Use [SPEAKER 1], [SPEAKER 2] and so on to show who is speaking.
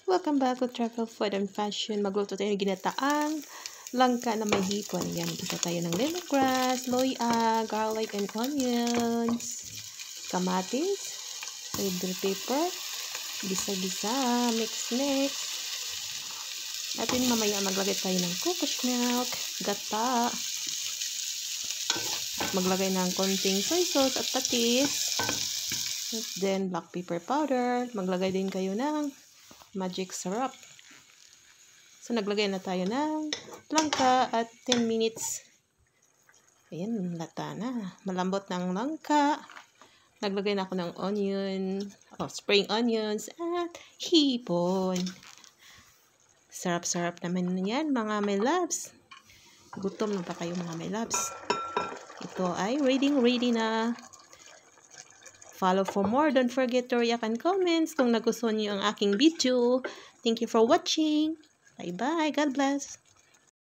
[SPEAKER 1] Welcome back to Travel Food and Fashion. Magluto tayo ng ginataang langka na may hipon. Yan, isa tayo ng lemongrass, loya, garlic and onions, kamatis, red bell pepper, gisa-gisa, mix-mix. At yun, mamaya maglagay tayo ng coconut milk, gata, maglagay ng konting soy sauce at patis. Then, black pepper powder. Maglagay din kayo ng magic syrup. So, naglagay na tayo ng langka at 10 minutes. Ayan, lata na. Malambot ng langka. Naglagay na ako ng spring onions at hipon. Sarap-sarap naman yan, mga my loves. Gutom na ba kayo, mga my loves? Ito ay ready na. Follow for more. Don't forget to react and comments kung nagustuhan niyo ang aking video. Thank you for watching. Bye-bye. God bless.